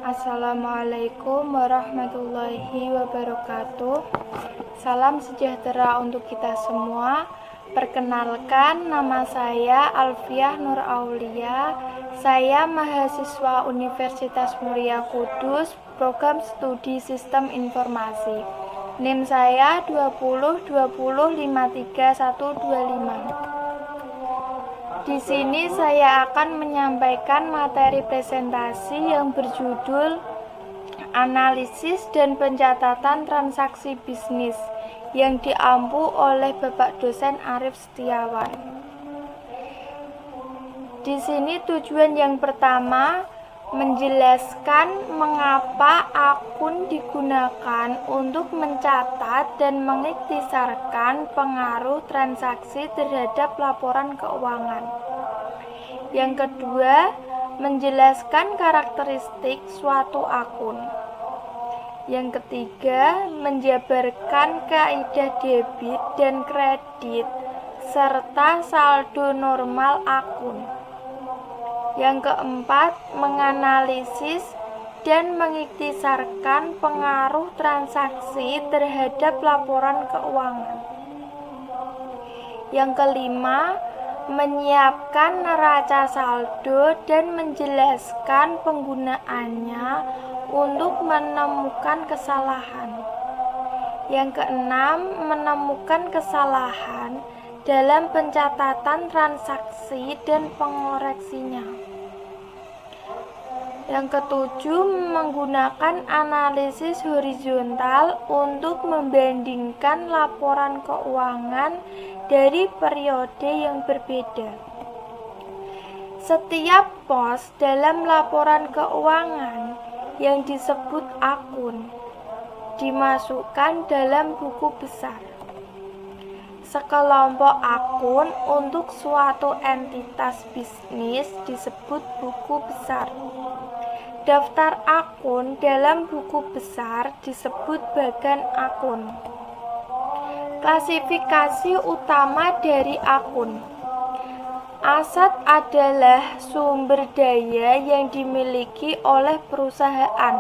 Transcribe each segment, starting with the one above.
Assalamualaikum warahmatullahi wabarakatuh. Salam sejahtera untuk kita semua. Perkenalkan, nama saya Alfiah Nur Aulia. Saya mahasiswa Universitas Muria Kudus, program studi Sistem Informasi. NIM saya 2020531125. Di sini saya akan menyampaikan materi presentasi yang berjudul Analisis dan Pencatatan Transaksi Bisnis yang diampu oleh Bapak Dosen Arif Setiawan. Di sini tujuan yang pertama menjelaskan mengapa akun digunakan untuk mencatat dan mengiktisarkan pengaruh transaksi terhadap laporan keuangan. Yang kedua, menjelaskan karakteristik suatu akun. Yang ketiga, menjabarkan kaidah debit dan kredit serta saldo normal akun. Yang keempat, menganalisis dan mengiktisarkan pengaruh transaksi terhadap laporan keuangan. Yang kelima, menyiapkan neraca saldo dan menjelaskan penggunaannya untuk menemukan kesalahan. Yang keenam, menemukan kesalahan dalam pencatatan transaksi dan pengoreksinya. Yang ketujuh, menggunakan analisis horizontal untuk membandingkan laporan keuangan dari periode yang berbeda. Setiap pos dalam laporan keuangan yang disebut akun dimasukkan dalam buku besar. Sekelompok akun untuk suatu entitas bisnis disebut buku besar. Daftar akun dalam buku besar disebut bagan akun. Klasifikasi utama dari akun. Aset adalah sumber daya yang dimiliki oleh perusahaan.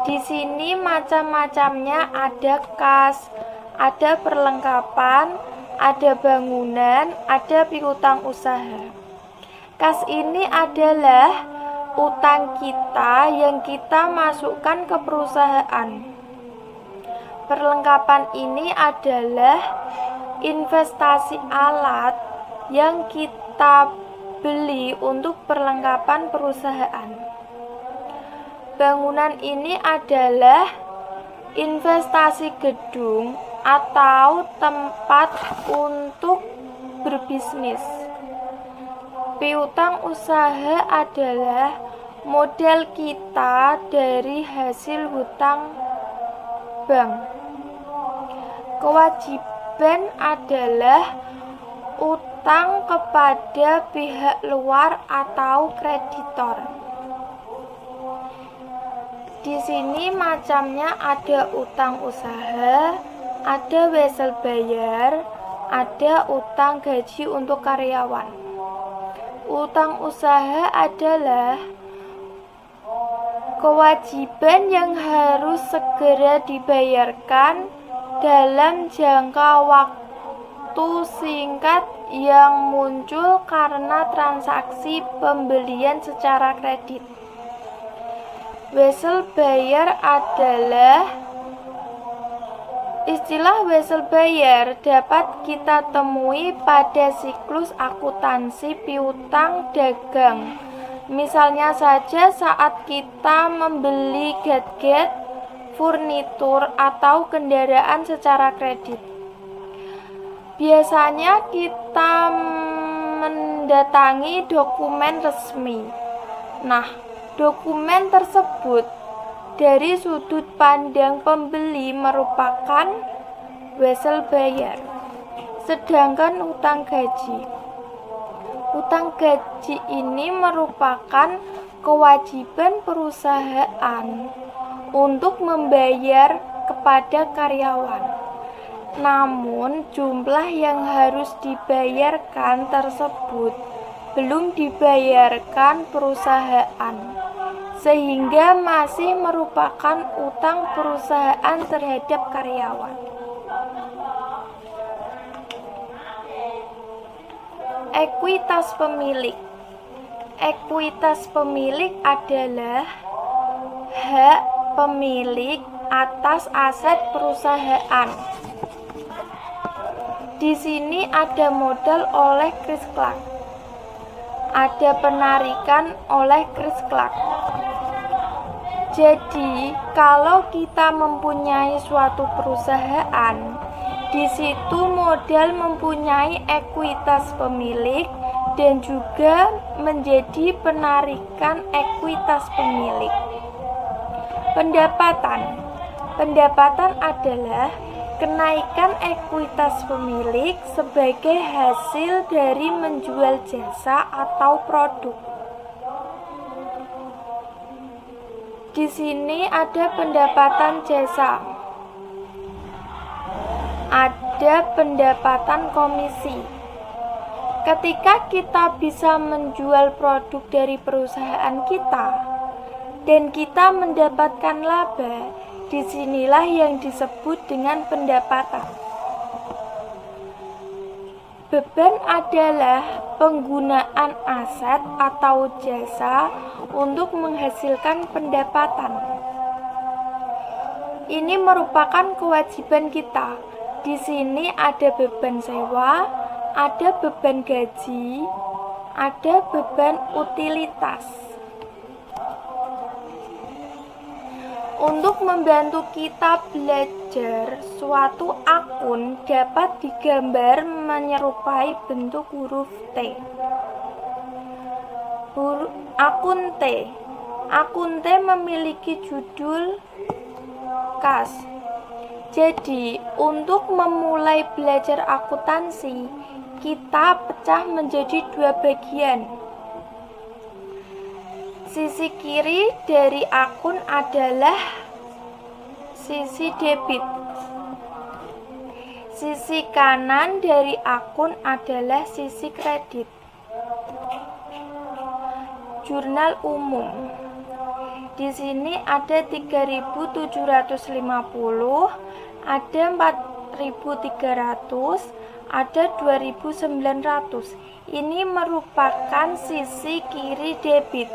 Di sini macam-macamnya, ada kas, ada perlengkapan, ada bangunan, ada piutang usaha. Kas ini adalah utang kita yang kita masukkan ke perusahaan. Perlengkapan ini adalah investasi alat yang kita beli untuk perlengkapan perusahaan. Bangunan ini adalah investasi gedung atau tempat untuk berbisnis. Piutang usaha adalah modal kita dari hasil hutang bank. Kewajiban adalah utang kepada pihak luar atau kreditor. Di sini macamnya ada utang usaha, ada wesel bayar, ada utang gaji untuk karyawan. Utang usaha adalah kewajiban yang harus segera dibayarkan dalam jangka waktu singkat yang muncul karena transaksi pembelian secara kredit. Wesel bayar adalah istilah wesel bayar dapat kita temui pada siklus akuntansi piutang dagang. Misalnya saja saat kita membeli gadget, furnitur, atau kendaraan secara kredit. Biasanya kita mendatangi dokumen resmi. Nah, dokumen tersebut dari sudut pandang pembeli merupakan wesel bayar. Sedangkan utang gaji ini merupakan kewajiban perusahaan untuk membayar kepada karyawan. Namun jumlah yang harus dibayarkan tersebut belum dibayarkan perusahaan, sehingga masih merupakan utang perusahaan terhadap karyawan. Ekuitas pemilik. Ekuitas pemilik adalah hak pemilik atas aset perusahaan. Di sini ada modal oleh Chris Clark, ada penarikan oleh Chris Clark. Jadi, kalau kita mempunyai suatu perusahaan, di situ modal mempunyai ekuitas pemilik dan juga menjadi penarikan ekuitas pemilik. Pendapatan adalah kenaikan ekuitas pemilik sebagai hasil dari menjual jasa atau produk. Di sini ada pendapatan jasa, ada pendapatan komisi. Ketika kita bisa menjual produk dari perusahaan kita dan kita mendapatkan laba, disinilah yang disebut dengan pendapatan. Beban adalah penggunaan aset atau jasa untuk menghasilkan pendapatan. Ini merupakan kewajiban kita. Di sini ada beban sewa, ada beban gaji, ada beban utilitas. Untuk membantu kita belajar, suatu akun dapat digambar menyerupai bentuk huruf T. Akun T memiliki judul kas. Jadi, untuk memulai belajar akuntansi, kita pecah menjadi dua bagian. Sisi kiri dari akun adalah sisi debit. Sisi kanan dari akun adalah sisi kredit. Jurnal umum. Di sini ada 3.750, ada 4.300, ada 2.900. Ini merupakan sisi kiri debit.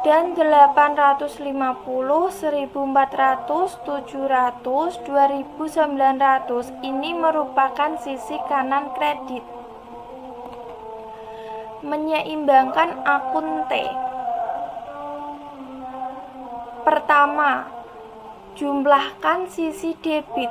Dan 850, 1400, 700, 2900 ini merupakan sisi kanan kredit. Menyeimbangkan akun T. Pertama, jumlahkan sisi debit.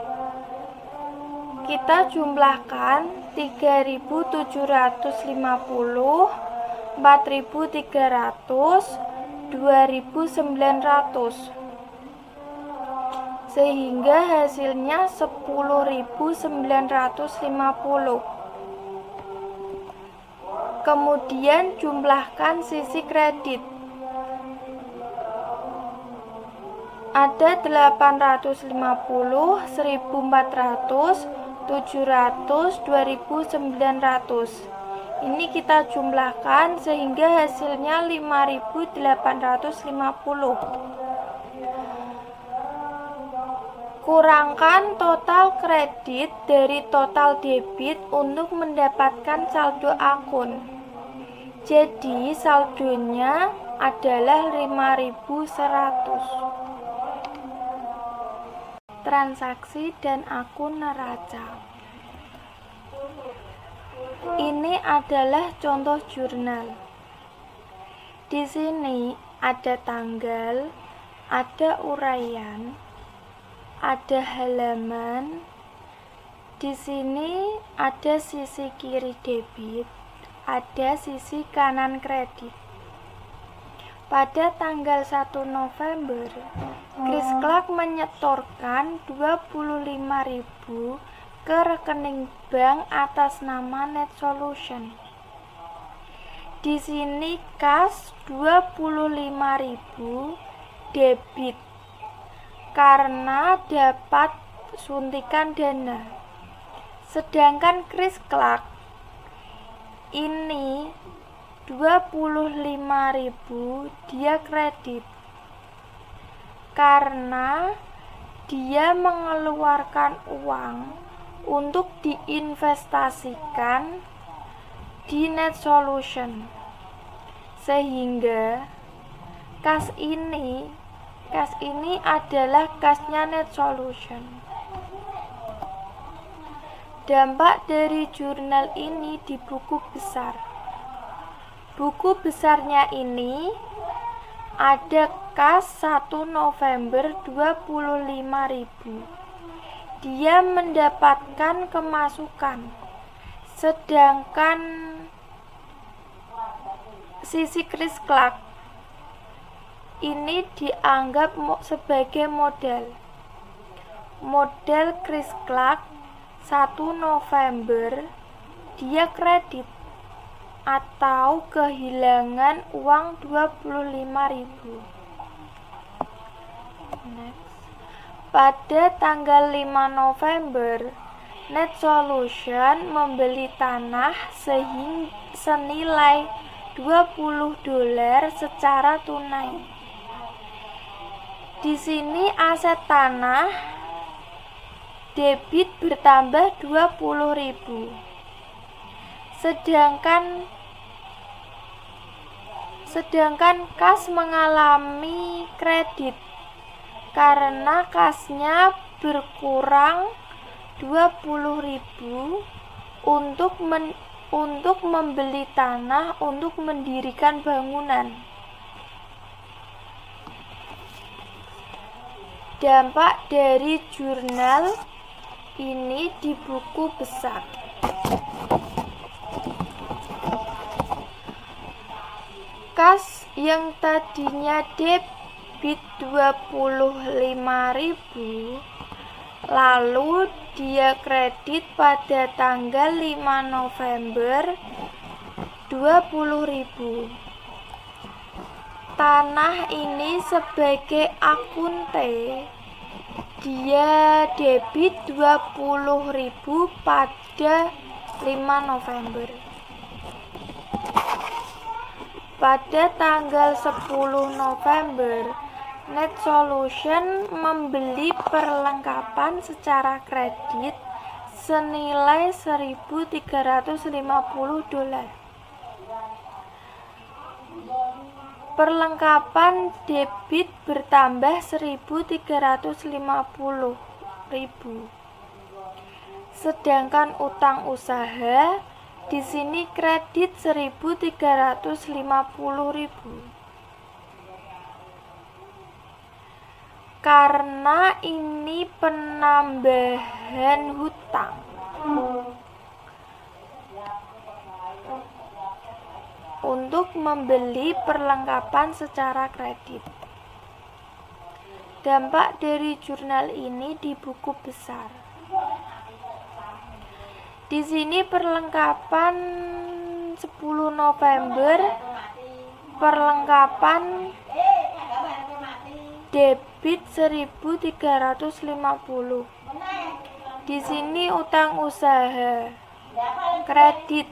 Kita jumlahkan 3.750, 4.300, 2.900, sehingga hasilnya 10.950. Kemudian jumlahkan sisi kredit. Ada 850, 1.400, 700, 2.900. Ini kita jumlahkan sehingga hasilnya 5.850. Kurangkan total kredit dari total debit untuk mendapatkan saldo akun. Jadi saldonya adalah 5.100. Transaksi dan akun neraca. Ini adalah contoh jurnal. Di sini ada tanggal, ada uraian, ada halaman. Di sini ada sisi kiri debit, ada sisi kanan kredit. Pada tanggal 1 November, Chris Clark menyetorkan 25.000 ke rekening bank atas nama Net Solution. Di sini kas 25.000 debit karena dapat suntikan dana. Sedangkan Chris Clark ini 25.000 dia kredit karena dia mengeluarkan uang untuk diinvestasikan di NetSolution, sehingga kas ini adalah kasnya NetSolution. Dampak dari jurnal ini di buku besar. Buku besarnya ini ada kas 1 November 25.000. Dia mendapatkan kemasukan. Sedangkan sisi Chris Clark ini dianggap sebagai modal. Modal Chris Clark 1 November dia kredit atau kehilangan uang 25.000. Pada tanggal 5 November, NetSolution membeli tanah senilai $20 secara tunai. Di sini aset tanah debit bertambah 20.000. Sedangkan kas mengalami kredit karena kasnya berkurang 20.000 untuk membeli tanah untuk mendirikan bangunan. Dampak dari jurnal ini di buku besar. Kas yang tadinya debit 25.000 lalu dia kredit pada tanggal 5 November 20.000. Tanah ini sebagai akunte dia debit 20.000 pada 5 November. Pada tanggal 10 November, NetSolution membeli perlengkapan secara kredit senilai $1.350. Perlengkapan debit bertambah $1.350. Sedangkan utang usaha di sini kredit $1.350. Karena ini penambahan hutang. Untuk membeli perlengkapan secara kredit. Dampak dari jurnal ini di buku besar. Di sini perlengkapan 10 November, perlengkapan debit $1.350. Di sini utang usaha, kredit,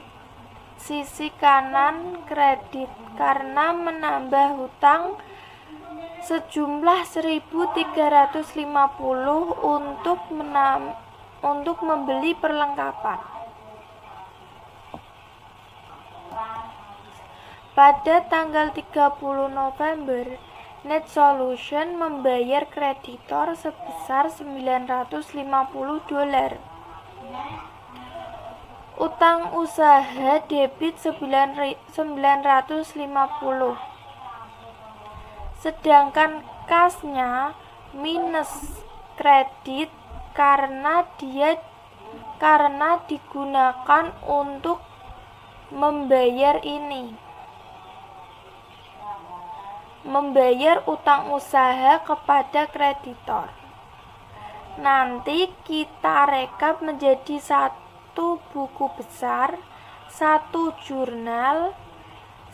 sisi kanan kredit karena menambah hutang sejumlah $1.350 untuk membeli perlengkapan. Pada tanggal 30 November, NetSolution membayar kreditor sebesar $950. Utang usaha debit $950. Sedangkan kasnya minus kredit karena digunakan untuk membayar utang usaha kepada kreditor. Nanti kita rekap menjadi satu buku besar, satu jurnal,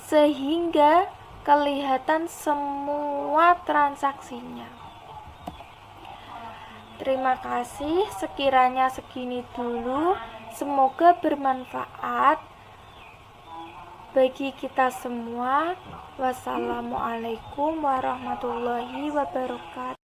sehingga kelihatan semua transaksinya. Terima kasih, sekiranya segini dulu. Semoga bermanfaat. bagi kita semua. Wassalamualaikum warahmatullahi wabarakatuh.